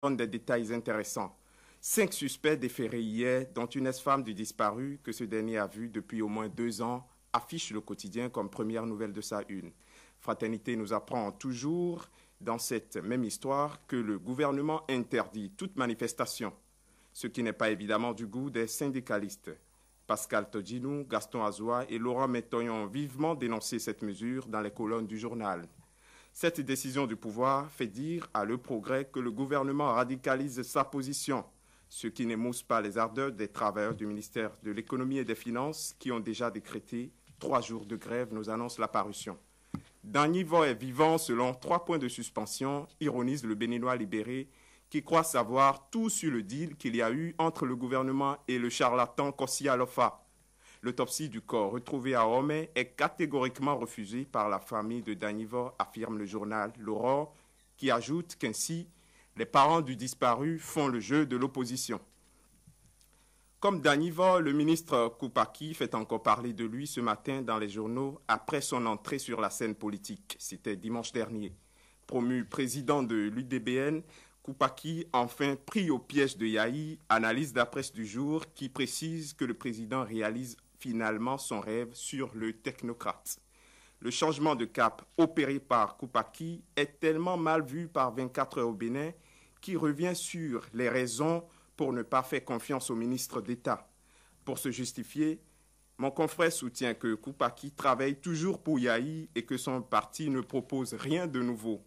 donne des détails intéressants. 5 suspects déférés hier, dont une ex-femme du disparu que ce dernier a vue depuis au moins 2 ans, affiche le quotidien comme première nouvelle de sa une. Fraternité nous apprend toujours, dans cette même histoire, que le gouvernement interdit toute manifestation, ce qui n'est pas évidemment du goût des syndicalistes. Pascal Todjinou, Gaston Azoua et Laurent Métoyon ont vivement dénoncé cette mesure dans les colonnes du journal. Cette décision du pouvoir fait dire à Le Progrès que le gouvernement radicalise sa position, ce qui n'émousse pas les ardeurs des travailleurs du ministère de l'Économie et des Finances qui ont déjà décrété 3 jours de grève, nous annonce la parution. Danivo est vivant selon 3 points de suspension, ironise le Béninois libéré, qui croit savoir tout sur le deal qu'il y a eu entre le gouvernement et le charlatan Kossi Alofa. L'autopsie du corps retrouvé à Homé est catégoriquement refusée par la famille de Danivo, affirme le journal L'Aurore, qui ajoute qu'ainsi, les parents du disparu font le jeu de l'opposition. Comme Danivo, le ministre Koupaki fait encore parler de lui ce matin dans les journaux après son entrée sur la scène politique. C'était dimanche dernier. Promu président de l'UDBN, Koupaki, enfin pris au piège de Yahi, analyse la presse du jour qui précise que le président réalise finalement son rêve sur le technocrate. Le changement de cap opéré par Koupaki est tellement mal vu par 24 heures au Bénin qui revient sur les raisons pour ne pas faire confiance au ministre d'État. Pour se justifier, mon confrère soutient que Koupaki travaille toujours pour Yahi et que son parti ne propose rien de nouveau.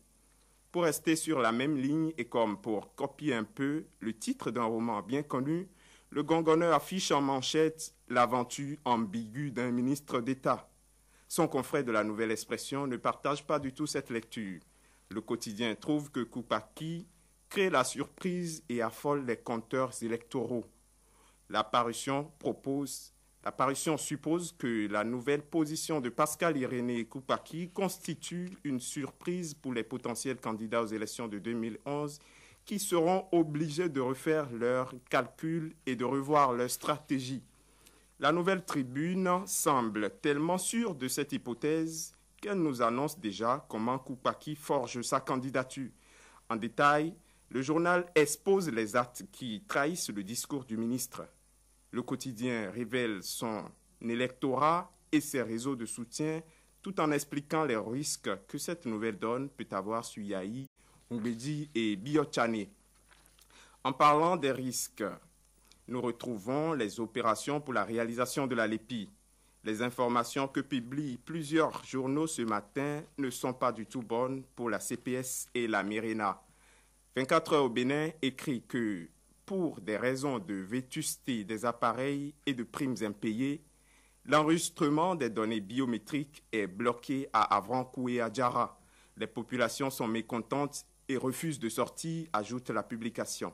Pour rester sur la même ligne et comme pour copier un peu le titre d'un roman bien connu, le gongonneur affiche en manchette l'aventure ambiguë d'un ministre d'État. Son confrère de la Nouvelle Expression ne partage pas du tout cette lecture. Le quotidien trouve que Koupaki crée la surprise et affole les compteurs électoraux. La parution suppose que la nouvelle position de Pascal Irénée Koupaki constitue une surprise pour les potentiels candidats aux élections de 2011 qui seront obligés de refaire leurs calculs et de revoir leur stratégie. La Nouvelle Tribune semble tellement sûre de cette hypothèse qu'elle nous annonce déjà comment Koupaki forge sa candidature. En détail, le journal expose les actes qui trahissent le discours du ministre. Le quotidien révèle son électorat et ses réseaux de soutien tout en expliquant les risques que cette nouvelle donne peut avoir sur Yahi, Oubedi et Biochane. En parlant des risques, nous retrouvons les opérations pour la réalisation de la LEPI. Les informations que publient plusieurs journaux ce matin ne sont pas du tout bonnes pour la CPS et la Mérina. 24 heures au Bénin écrit que, pour des raisons de vétusté des appareils et de primes impayées, l'enregistrement des données biométriques est bloqué à Avrankou et à Djara. Les populations sont mécontentes et refusent de sortir, ajoute la publication.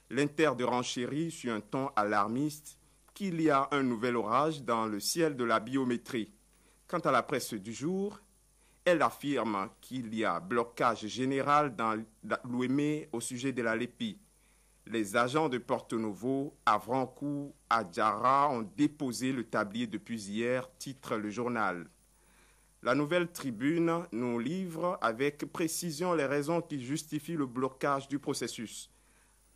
L'Inter de renchérit sur un ton alarmiste qu'il y a un nouvel orage dans le ciel de la biométrie. Quant à la presse du jour, elle affirme qu'il y a blocage général dans l'Ouémé au sujet de la LEPI. Les agents de Porto Novo, Avrankou, à Djara ont déposé le tablier depuis hier, titre le journal. La Nouvelle Tribune nous livre avec précision les raisons qui justifient le blocage du processus.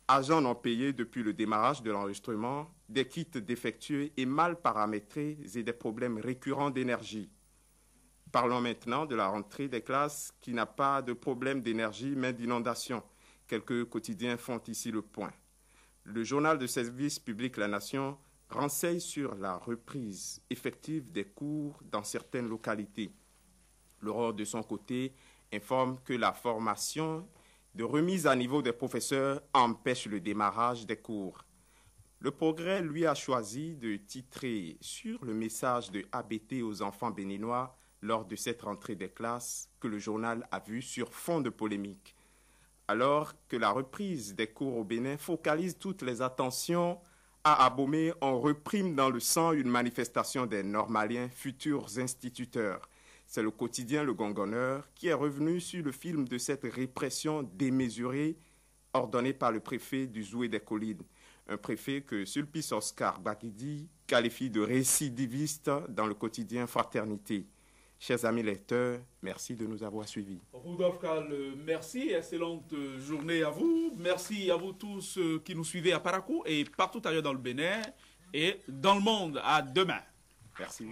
Agents non payés depuis le démarrage de l'enregistrement, des kits défectueux et mal paramétrés et des problèmes récurrents d'énergie. Parlons maintenant de la rentrée des classes qui n'a pas de problème d'énergie mais d'inondation. Quelques quotidiens font ici le point. Le journal de service public La Nation renseigne sur la reprise effective des cours dans certaines localités. L'Aurore, de son côté, informe que la formation de remise à niveau des professeurs empêche le démarrage des cours. Le Progrès, lui, a choisi de titrer sur le message de ABT aux enfants béninois lors de cette rentrée des classes que le journal a vu sur fond de polémique. Alors que la reprise des cours au Bénin focalise toutes les attentions, à Abomey, on reprime dans le sang une manifestation des Normaliens, futurs instituteurs. C'est le quotidien Le Gongonneur qui est revenu sur le film de cette répression démesurée ordonnée par le préfet du Zoué des Collines. Un préfet que Sulpice Oscar Baguidi qualifie de récidiviste dans le quotidien Fraternité. Chers amis lecteurs, merci de nous avoir suivis. Rudolf Karl, merci. Excellente journée à vous. Merci à vous tous qui nous suivez à Parakou et partout ailleurs dans le Bénin et dans le monde. À demain. Merci.